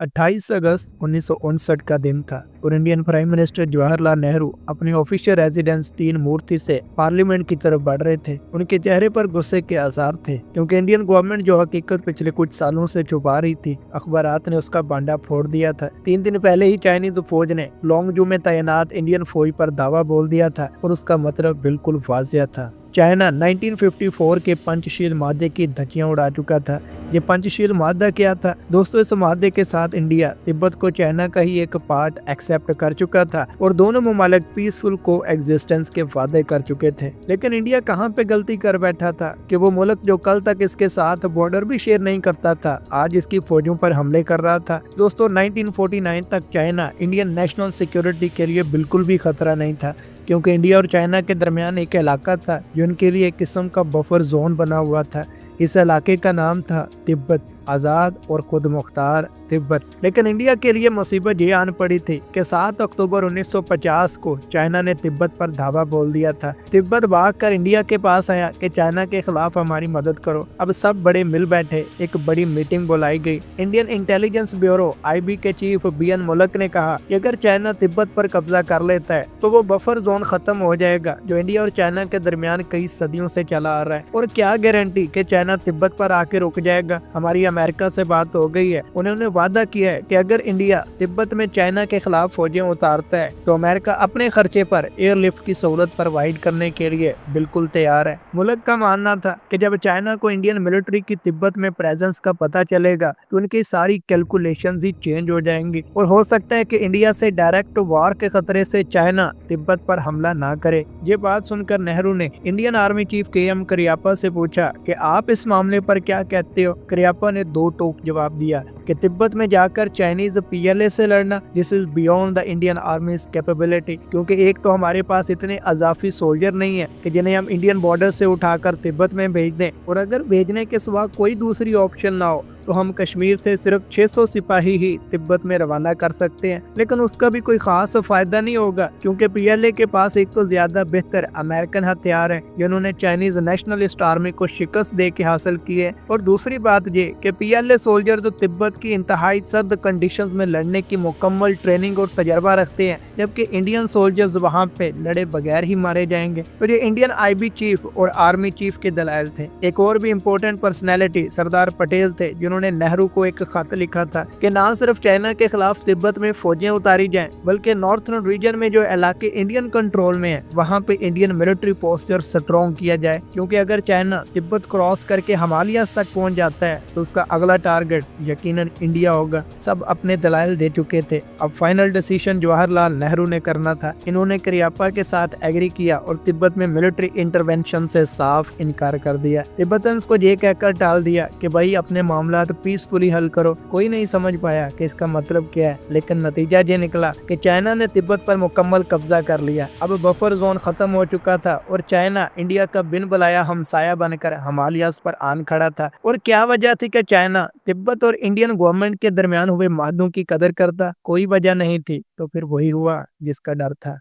28 अगस्त 1959 का दिन था और Indian prime minister Jawaharlal Nehru अपनी ऑफिशियल रेजिडेंस तीन मूर्ति से पार्लियामेंट की तरफ बढ़ रहे थे। उनके चेहरे पर गुस्से के आसार थे क्योंकि इंडियन गवर्नमेंट जो हकीकत पिछले कुछ सालों से छुपा रही थी, अखबारात ने उसका बांडा फोड़ दिया था। 3 दिन पहले ही चाइनीज फौज ने लॉन्गजू में तैनात इंडियन फौज पर दावा बोल दिया था और उसका मतलब बिल्कुल वाज़िया था। चाइना 1954 के पंचशील मादे की धज्जियां उड़ा चुका था। ये पंचशील मादा क्या था दोस्तों? इस मादे के साथ इंडिया तिब्बत को चाइना का ही एक पार्ट एक्सेप्ट कर चुका था और दोनों ममालिक पीसफुल को एग्जिस्टेंस के वादे कर चुके थे। लेकिन इंडिया कहाँ पे गलती कर बैठा था कि वो मुल्क जो कल तक इसके साथ बॉर्डर भी शेयर नहीं करता था, आज इसकी फौजों पर हमले कर रहा था। दोस्तों 1949 तक चाइना इंडियन नेशनल सिक्योरिटी के लिए बिल्कुल भी खतरा नहीं था क्योंकि इंडिया और चाइना के दरमियान एक इलाका था जो उनके लिए एक किस्म का बफर जोन बना हुआ था। इस इलाके का नाम था तिब्बत, आज़ाद और खुद मुख्तार तिब्बत। लेकिन इंडिया के लिए मुसीबत ये आन पड़ी थी कि 7 अक्टूबर 1950 को चाइना ने तिब्बत पर धावा बोल दिया था। तिब्बत भाग कर इंडिया के पास आया कि चाइना के खिलाफ हमारी मदद करो। अब सब बड़े मिल बैठे, एक बड़ी मीटिंग बुलाई गई। इंडियन इंटेलिजेंस ब्यूरो IB के चीफ BN मुल्क ने कहा कि अगर चाइना तिब्बत पर कब्जा कर लेता है तो वो बफर जोन खत्म हो जाएगा जो इंडिया और चाइना के दरमियान कई सदियों से चला आ रहा है। और क्या गारंटी कि चाइना तिब्बत पर आके रुक जाएगा? हमारी अमेरिका से बात हो गई है, उन्होंने वादा किया है कि अगर इंडिया तिब्बत में चाइना के खिलाफ फौजें उतारता है तो अमेरिका अपने खर्चे पर एयरलिफ्ट की सहूलत प्रोवाइड करने के लिए बिल्कुल तैयार है। मुल्क का मानना था कि जब चाइना को इंडियन मिलिट्री की तिब्बत में प्रेजेंस का पता चलेगा तो उनकी सारी कैलकुलेशंस ही चेंज हो जाएंगी और हो सकता है कि इंडिया से डायरेक्ट वार के खतरे से चाइना तिब्बत पर हमला ना करे। ये बात सुनकर नेहरू ने Indian army chief KM Cariappa से पूछा कि आप इस मामले पर क्या कहते हो? करियप्पा ने दो टोक जवाब दिया कि तिब्बत में जाकर चाइनीज PLA से लड़ना this is beyond the Indian आर्मीज capability, क्योंकि एक तो हमारे पास इतने अजाफी सोल्जर नहीं है कि जिन्हें हम इंडियन बॉर्डर से उठाकर तिब्बत में भेज दें, और अगर भेजने के सिवा कोई दूसरी ऑप्शन ना हो तो हम कश्मीर से सिर्फ 600 सिपाही ही तिब्बत में रवाना कर सकते हैं। लेकिन उसका भी कोई खास फायदा नहीं होगा क्योंकि PLA के पास एक तो ज्यादा बेहतर अमेरिकन हथियार हैं जिन्होंने चाइनीज नेशनलिस्ट आर्मी को शिकस्त दे के हासिल की है, और दूसरी बात ये कि PLA सोल्जर जो तिब्बत की इंतहाई सर्द कंडीशंस में लड़ने की मुकम्मल ट्रेनिंग और तजर्बा रखते हैं, जबकि इंडियन सोल्जर्स वहाँ पे लड़े बगैर ही मारे जाएंगे। तो ये इंडियन IB चीफ और आर्मी चीफ के दलाइल थे। एक और भी इम्पोर्टेंट पर्सनैलिटी सरदार पटेल थे जिन्होंने नेहरू को एक खत लिखा था कि ना सिर्फ चाइना के खिलाफ तिब्बत में फौजें उतारी जाएं बल्कि नॉर्थर्न रीजन में जो इलाके इंडियन कंट्रोल में है वहां पे इंडियन मिलिट्री पोस्चर स्ट्रॉन्ग किया जाए, क्योंकि अगर चाइना तिब्बत क्रॉस करके हिमालयास तक पहुंच जाता है तो उसका अगला टारगेट यकीनन इंडिया होगा। सब अपने दलाइल दे चुके थे, अब फाइनल डिसीजन जवाहरलाल नेहरू ने करना था। इन्होंने करियप्पा के साथ एग्री किया और तिब्बत में मिलिट्री इंटरवेंशन से साफ इनकार कर दिया। तिब्बतन्स को ये कहकर टाल दिया कि भाई अपने मामला पीसफुली हल करो। कोई नहीं समझ पाया कि इसका मतलब क्या है, लेकिन नतीजा ये निकला कि चाइना ने तिब्बत पर मुकम्मल कब्जा कर लिया। अब बफर जोन खत्म हो चुका था और चाइना इंडिया का बिन बुलाया हमसाया बनकर हिमालयास पर आन खड़ा था। और क्या वजह थी कि चाइना तिब्बत और इंडियन गवर्नमेंट के दरमियान हुए मादों की कदर करता? कोई वजह नहीं थी। तो फिर वही हुआ जिसका डर था।